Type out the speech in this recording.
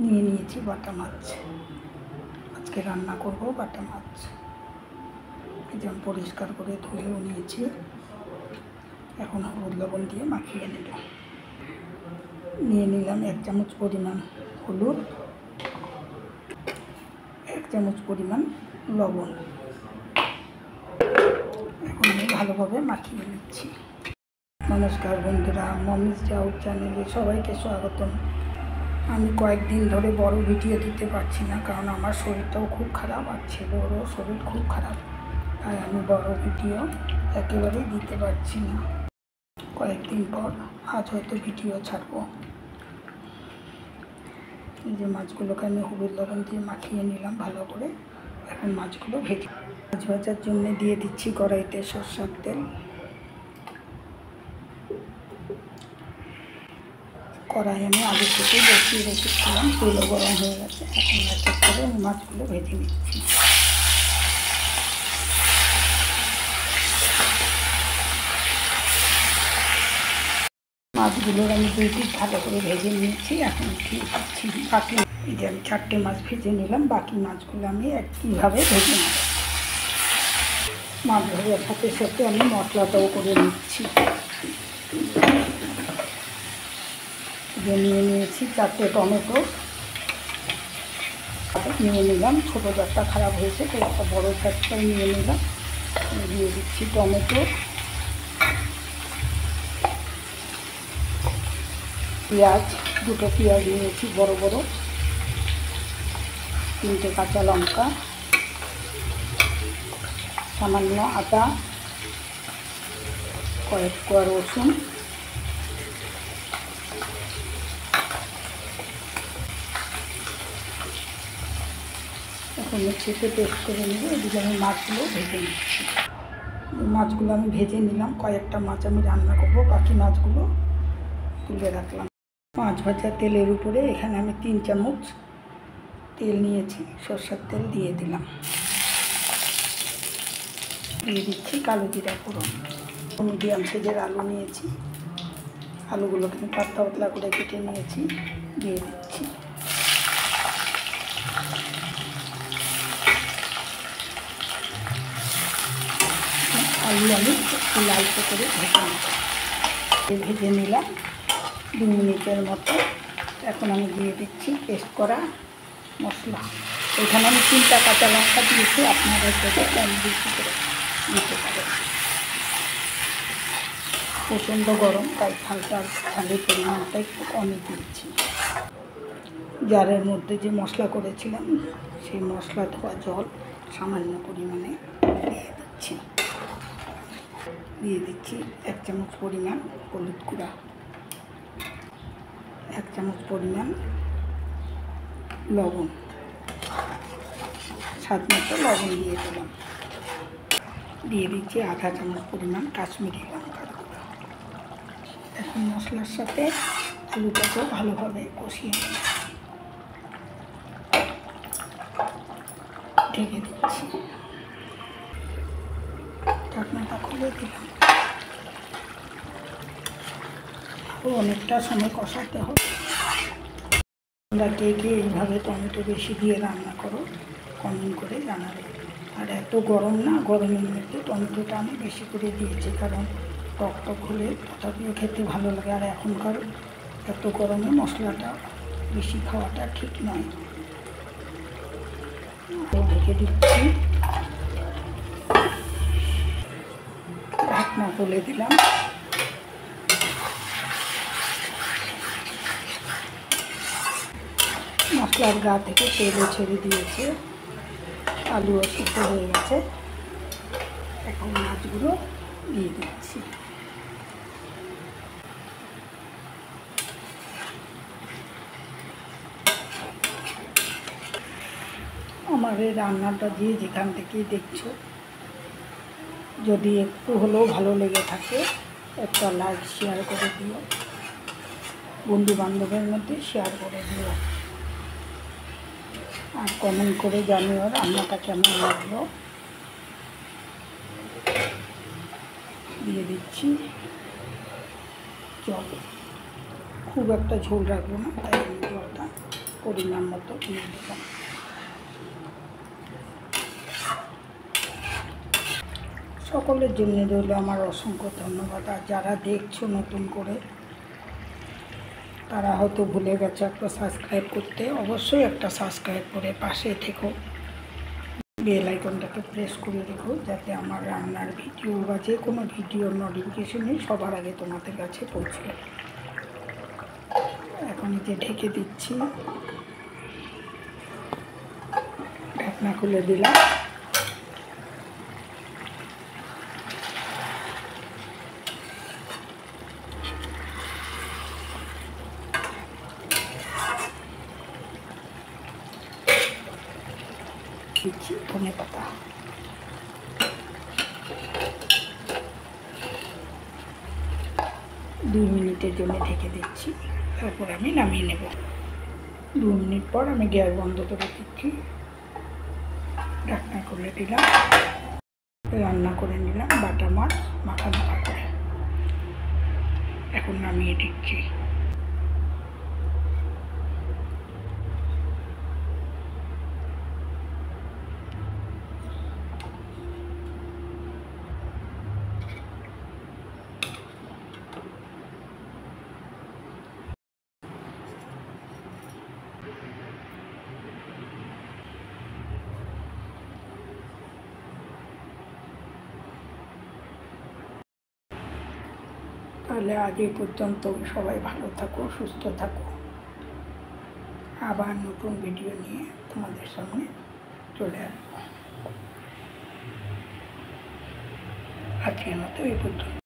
নিয়ে নিয়েছি বাটা মাছ। আজকে রান্না করব বাটা মাছ। যেমন পরিষ্কার করে ধুয়েও নিয়েছি। এখন হলুদ লবণ দিয়ে মাখিয়ে নিলাম। নিয়ে নিলাম 1 চামচ পরিমাণ হলুদ, 1 চামচ পরিমাণ লবণ। এখন আমি ভালোভাবে মাখিয়ে নিচ্ছি। নমস্কার বন্ধুরা, মমিস ডাউট চ্যানেলে সবাইকে স্বাগতম। আমি কয়েকদিন ধরে বড় ভিডিও দিতে পারছি না, কারণ আমার শরীরটাও খুব খারাপ আর ছেলেরও শরীর খুব খারাপ, তাই আমি বড় ভিডিও একেবারেই দিতে পারছি না। কয়েকদিন পর আজ হয়তো ভিডিও ছাড়বো। এই যে মাছগুলোকে আমি হলুদ লবণ দিয়ে মাখিয়ে নিলাম ভালো করে। এখন মাছগুলো ভেজে মাছ ভাজার জন্য দিয়ে দিচ্ছি কড়াইতে সরষের তেল। কড়াই আমি আগে থেকে বসিয়ে রেখেছিলাম, তেলও গরম হয়ে গেছে। এখন এক এক করে আমি মাছগুলো ভেজে নিচ্ছি। মাছগুলোর আমি 2 পিস ভালো করে ভেজে নিয়েছি। এখন ঠিক পাচ্ছি বাকি এই যে আমি 4টে মাছ ভেজে নিলাম, বাকি মাছগুলো আমি একইভাবে ভেজে নেব। মাছ ভাজার সাথে সাথে আমি মশলাটাও করে নিচ্ছি। নিয়ে নিয়েছি 4টে টমেটো নিয়ে নিলাম। ছোটো জারটা খারাপ হয়েছে, তো একটা বড়ো জারটা নিয়ে নিলাম। দিয়ে দিচ্ছি টমেটো, পেঁয়াজ, 2টো পেঁয়াজ নিয়েছি বড় বড়, 3টে কাঁচা লঙ্কা, সামান্য আদা, কয়েক কোয়া রসুন, এখন মিক্সিতে পেস্ট করে নেব। এদিকে আমি মাছগুলো ভেজে নিচ্ছি। মাছগুলো আমি ভেজে নিলাম। কয়েকটা মাছ আমি রান্না করব, বাকি মাছগুলো তুলে রাখলাম। মাছ ভাজা তেলের উপরে এখানে আমি 3 চামচ তেল নিয়েছি, সরষের তেল দিয়ে দিলাম। দিয়ে দিচ্ছি কালো জিরা ফোড়ন। মিডিয়াম সাইজের আলু নিয়েছি, আলুগুলোকে আমি পাতলা পাতলা করে কেটে নিয়েছি, দিয়ে দিচ্ছি। আলু আমি একটু লালচে করে ভেজে নিলাম 2 মিনিটের মতো। এখন আমি দিয়ে দিচ্ছি পেস্ট করা মশলা। এখানে আমি 3টা কাঁচা লঙ্কা দিয়েছি, আপনারা সেটা কম বেশি করে দিতে পারেন। প্রচণ্ড গরম, তাই হালকা ঝালের পরিমাণটা একটু কমই দিচ্ছি। জারের মধ্যে যে মশলা করেছিলাম সেই মশলা ধোয়া জল সামান্য পরিমাণে দিয়ে দিচ্ছি। দিয়ে দিচ্ছি 1 চামচ পরিমাণ হলুদ গুঁড়া, 1 চামচ পরিমাণ লবণ, স্বাদ মতো লবণ দিয়ে দিলাম। দিয়ে দিচ্ছি 1/2 চামচ পরিমাণ কাশ্মীরি লঙ্কার গুঁড়ো। এখন মশলার সাথে আলুটাকেও ভালোভাবে কষিয়ে নিলাম। ঢেকে দিচ্ছি, ঢাকনাটা খুলে দিলাম। অনেকটা সময় কষাতে হবে। তোমরা কে কে এইভাবে টমেটো বেশি দিয়ে রান্না করো কমেন্ট করে জানাবে। আর এত গরম না, গরমের মধ্যে টমেটোটা আমি বেশি করে দিয়েছি, কারণ টক টক হলে তথাপিও খেতে ভালো লাগে। আর এখনকার এত গরমে মশলাটা বেশি খাওয়াটা ঠিক নয়। ঢেকে দিচ্ছি, ঢাকনা খুলে দিলাম। মশলার গা থেকে তেলও ছেড়ে দিয়েছে, আলুও সিদ্ধ হয়ে গেছে। এখন মাছগুলো দিয়ে দিচ্ছি। আমার এই রান্নাটা দিয়ে যেখান থেকেই দেখছো, যদি একটু হলেও ভালো লেগে থাকে একটা লাইক শেয়ার করে দিও, বন্ধু বান্ধবের মধ্যে শেয়ার করে দিও, আর কমেন্ট করে জানিও রান্নাটা কেমন লাগলো। দিয়ে দিচ্ছি জল, খুব একটা ঝোল রাখবো না, তাই আমি জলটা পরিমাণ মতো দিয়ে দিলাম। সকলের জন্য রইল আমার অসংখ্য ধন্যবাদ। আর যারা দেখছো নতুন করে তারা হয়তো ভুলে গেছে একটা সাবস্ক্রাইব করতে, অবশ্যই একটা সাবস্ক্রাইব করে পাশে থেকো, বেল আইকনটাকে প্রেস করে রেখো, যাতে আমার রান্নার ভিডিও বা যে কোনো ভিডিওর নোটিফিকেশনই সবার আগে তোমাদের কাছে পৌঁছে। এখন যে ঢেকে দিচ্ছি, ঢাকনা খুলে দিলাম। দিচ্ছি ধনে পাতা, 2 মিনিটের জন্য ঢেকে দিচ্ছি, তারপর আমি নামিয়ে নেব। 2 মিনিট পর আমি গ্যাস বন্ধ করে দিচ্ছি, ঢাকনা খুলে দিলাম, রান্না করে নিলাম বাটা মাছ মাখা মাখা করে। এখন নামিয়ে দিচ্ছি। তাহলে আজ এই পর্যন্ত, সবাই ভালো থাকো, সুস্থ থাকো। আবার নতুন ভিডিও নিয়ে তোমাদের সামনে চলে আসবো। আজকের মতো এই পর্যন্ত।